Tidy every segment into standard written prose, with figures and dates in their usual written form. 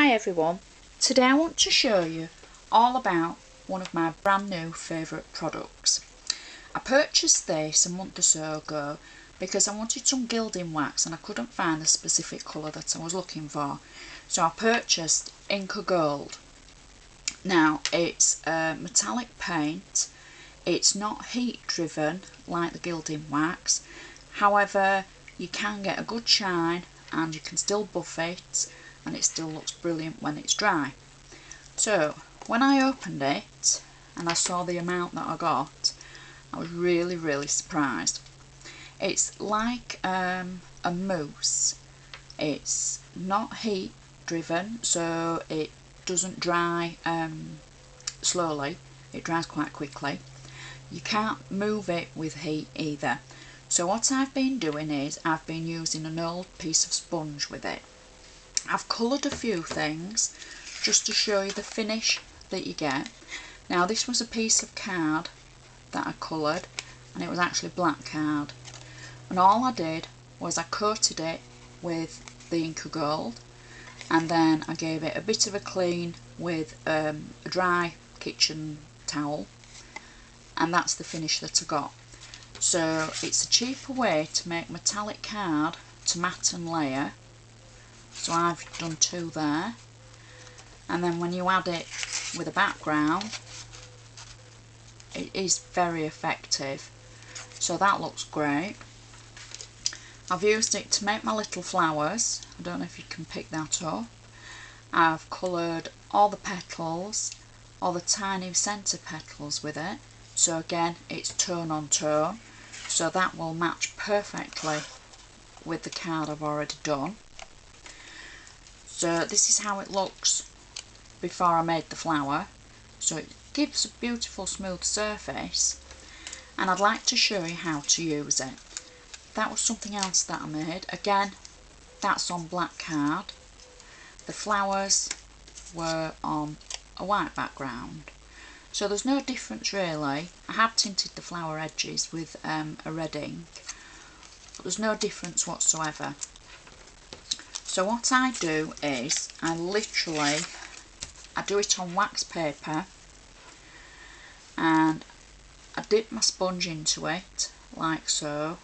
Hi everyone, today I want to show you all about one of my brand new favourite products. I purchased this a month or so ago because I wanted some gilding wax and I couldn't find the specific colour that I was looking for. So I purchased Inka Gold. Now it's a metallic paint, it's not heat driven like the gilding wax, however you can get a good shine and you can still buff it and it still looks brilliant when it's dry. So when I opened it and I saw the amount that I got, I was really surprised. It's like a mousse. It's not heat driven, so it doesn't dry slowly, it dries quite quickly. You can't move it with heat either. So what I've been doing is I've been using an old piece of sponge with it. I've coloured a few things just to show you the finish that you get. Now this was a piece of card that I coloured and it was actually black card, and all I did was I coated it with the Inka Gold and then I gave it a bit of a clean with a dry kitchen towel, and that's the finish that I got. So it's a cheaper way to make metallic card to matte and layer. So I've done two there, and then when you add it with a background it is very effective, so that looks great. I've used it to make my little flowers. I don't know if you can pick that up. I've coloured all the petals, all the tiny centre petals with it, so again it's tone on tone, so that will match perfectly with the card I've already done. So this is how it looks before I made the flower. So it gives a beautiful smooth surface, and I'd like to show you how to use it. That was something else that I made. Again, that's on black card. The flowers were on a white background. So there's no difference really. I have tinted the flower edges with a red ink, but there's no difference whatsoever. So what I do is I do it on wax paper and I dip my sponge into it like so,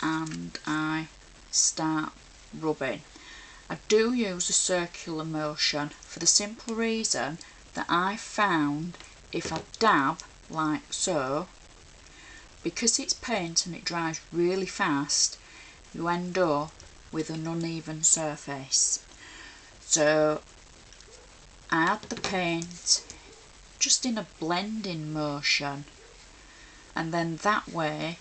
and I start rubbing. I do use a circular motion for the simple reason that I found if I dab like so, because it's paint and it dries really fast, you end up with an uneven surface. So I add the paint just in a blending motion, and then that way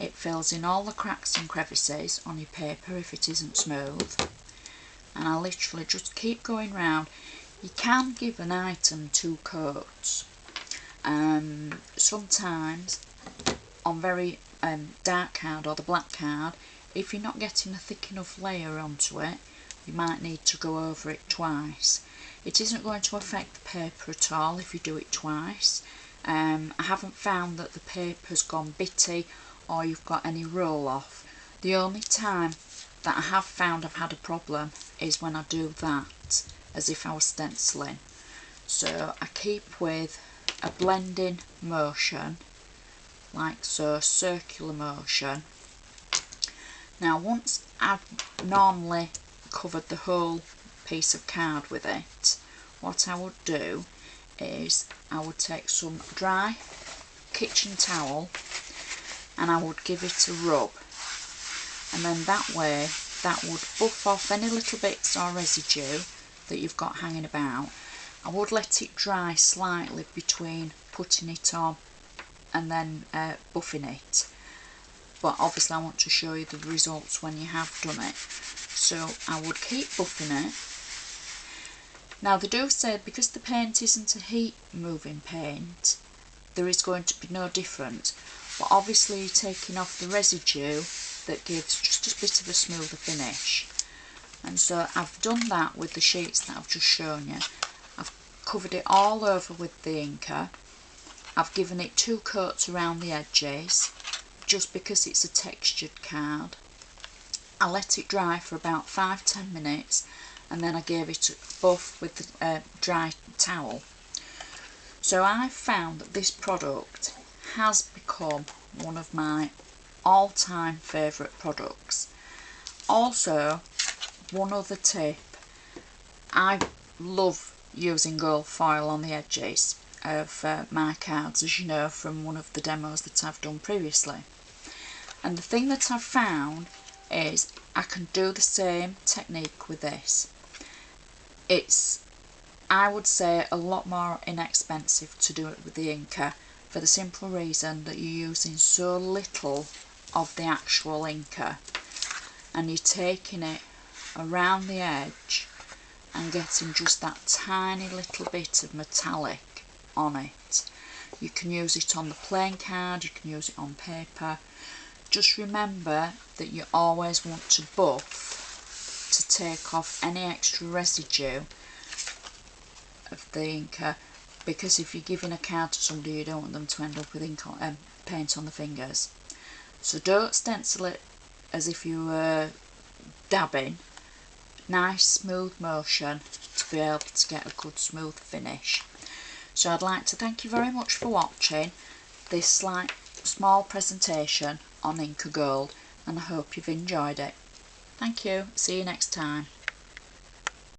it fills in all the cracks and crevices on your paper if it isn't smooth, and I literally just keep going round. You can give an item 2 coats. Sometimes on very dark card or the black card, if you're not getting a thick enough layer onto it, you might need to go over it twice. It isn't going to affect the paper at all if you do it twice. I haven't found that the paper's gone bitty or you've got any roll off. The only time that I have found I've had a problem is when I do that as if I was stenciling. So I keep with a blending motion like so, circular motion. Now once I've normally covered the whole piece of card with it, what I would do is I would take some dry kitchen towel and I would give it a rub, and then that way that would buff off any little bits or residue that you've got hanging about. I would let it dry slightly between putting it on and then buffing it, but obviously I want to show you the results when you have done it. So I would keep buffing it. Now they do say because the paint isn't a heat moving paint, there is going to be no difference, but obviously you're taking off the residue that gives just a bit of a smoother finish. And so I've done that with the sheets that I've just shown you. I've covered it all over with the Inka. I've given it 2 coats around the edges just because it's a textured card. I let it dry for about 5-10 minutes, and then I gave it a buff with the dry towel. So I found that this product has become one of my all-time favourite products. Also, one other tip, I love using gold foil on the edges of my cards, as you know from one of the demos that I've done previously. And the thing that I've found is I can do the same technique with this. It's, I would say, a lot more inexpensive to do it with the Inka, for the simple reason that you're using so little of the actual Inka, and you're taking it around the edge and getting just that tiny little bit of metallic on it. You can use it on the plain card, you can use it on paper. Just remember that you always want to buff to take off any extra residue of the Inka, because if you're giving a card to somebody, you don't want them to end up with ink on, paint on the fingers. So don't stencil it as if you were dabbing. Nice smooth motion to be able to get a good smooth finish. So I'd like to thank you very much for watching this small presentation on Inka Gold, and I hope you've enjoyed it. Thank you, see you next time.